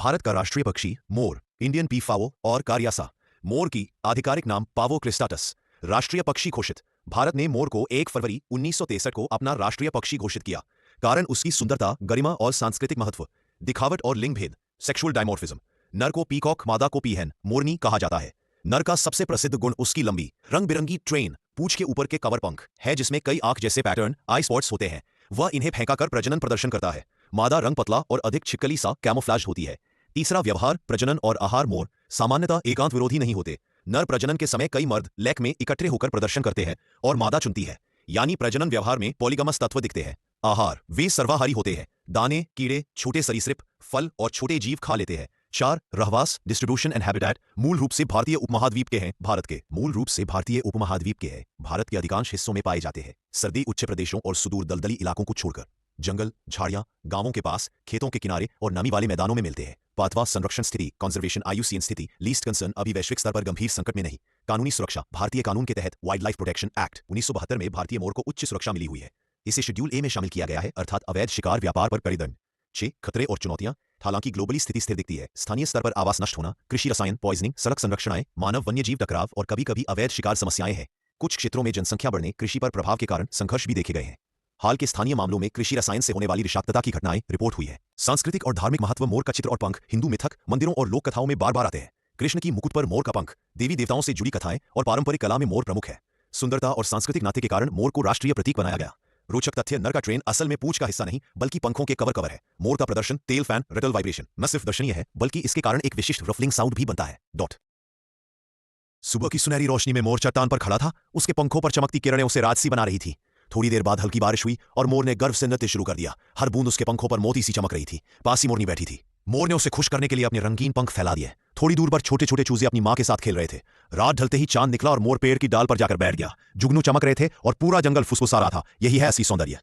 भारत का राष्ट्रीय पक्षी मोर, इंडियन पीफावो और कारियासा। मोर की आधिकारिक नाम पावो क्रिस्टाटस। राष्ट्रीय पक्षी घोषित। भारत ने मोर को 1 फरवरी 1963 को अपना राष्ट्रीय पक्षी घोषित किया। कारण उसकी सुंदरता, गरिमा और सांस्कृतिक महत्व। दिखावट और लिंग भेद, सेक्सुअल डायमॉर्फिज्म। नर को पीकॉक, मादा को पीहेन, मोरनी कहा जाता है। नर का सबसे प्रसिद्ध गुण उसकी लंबी, रंग बिरंगी ट्रेन, पूंछ के ऊपर के कवर पंख है जिसमें कई आंख जैसे पैटर्न, आई स्पॉट्स होते हैं। वह इन्हें फेंकाकर प्रजनन प्रदर्शन करता है। मादा रंग पतला और अधिक छिपकली सा कैमोफ्लेज होती है। तीसरा, व्यवहार, प्रजनन और आहार। मोर सामान्यतः एकांत विरोधी नहीं होते। नर प्रजनन के समय कई मर्द लेक में इकट्ठे होकर प्रदर्शन करते हैं और मादा चुनती है, यानी प्रजनन व्यवहार में पॉलीगमस तत्व दिखते हैं। आहार, वे सर्वाहारी होते हैं। दाने, कीड़े, छोटे सरीसृप, फल और छोटे जीव खा लेते हैं। 4, रहवास, डिस्ट्रीब्यूशन एंड हैबिटेट। मूल रूप से भारतीय उपमहाद्वीप के हैं। भारत के भारत के अधिकांश हिस्सों में पाए जाते हैं। सर्दी उच्च प्रदेशों और सुदूर दलदली इलाकों को छोड़कर जंगल, झाड़ियां, गांवों के पास, खेतों के किनारे और नमी वाले मैदानों में मिलते हैं। 5वां, संरक्षण स्थिति, कंजर्वेशन, IUCN स्थिति, लीस्ट कंसर्न, अभी वैश्विक स्तर पर गंभीर संकट में नहीं। कानूनी सुरक्षा, भारतीय कानून के तहत वाइल्ड लाइफ प्रोटेक्शन एक्ट 1972 में भारतीय मोर को उच्च सुरक्षा मिली हुई है। इसे शेड्यूल ए में शामिल किया गया है, अर्थात अवैध शिकार व्यापार पर कड़ी दंड। 6, खतरे और चुनौतियां। हालांकि ग्लोबली स्थिति स्थिर दिखती है। स्थानीय स्तर पर आवास नष्ट होना, कृषि रसायन पॉइजनिंग, सड़क संरक्षण आय, मानव वन्यजीव टकराव और कभी कभी अवैध शिकार समस्याएं हैं। कुछ क्षेत्रों में जनसंख्या बढ़ने, कृषि पर प्रभाव के कारण संघर्ष भी देखे गए हैं। हाल के स्थानीय मामलों में कृषि रसायन से होने वाली विषाक्तता की घटनाएं रिपोर्ट हुई है। सांस्कृतिक और धार्मिक महत्व। मोर का चित्र और पंख हिंदू मिथक, मंदिरों और लोक कथाओं में बार बार आते हैं। कृष्ण की मुकुट पर मोर का पंख, देवी देवताओं से जुड़ी कथाएं और पारंपरिक कला में मोर प्रमुख है। सुंदरता और सांस्कृतिक नाते के कारण मोर को राष्ट्रीय प्रतीक बनाया गया। रोचक तथ्य, नर का ट्रेन असल में पूंछ का हिस्सा नहीं बल्कि पंखों के कवर है। मोर का प्रदर्शन टेल फैन रटल वाइब्रेशन न सिर्फ दर्शनीय है बल्कि इसके कारण एक विशिष्ट रफलिंग साउंड भी बनता है। सुबह की सुनहरी रोशनी में मोर चट्टान पर खड़ा था। उसके पंखों पर चमकती किरणें उसे राजसी बना रही थी। थोड़ी देर बाद हल्की बारिश हुई और मोर ने गर्व से नृत्य शुरू कर दिया। हर बूंद उसके पंखों पर मोती सी चमक रही थी। पास ही मोरनी बैठी थी। मोर ने उसे खुश करने के लिए अपने रंगीन पंख फैला दिए। थोड़ी दूर पर छोटे छोटे चूजे अपनी मां के साथ खेल रहे थे। रात ढलते ही चांद निकला और मोर पेड़ की डाल पर जाकर बैठ गया। जुगनू चमक रहे थे और पूरा जंगल फुसफुसा रहा था। यही है असली सौंदर्य।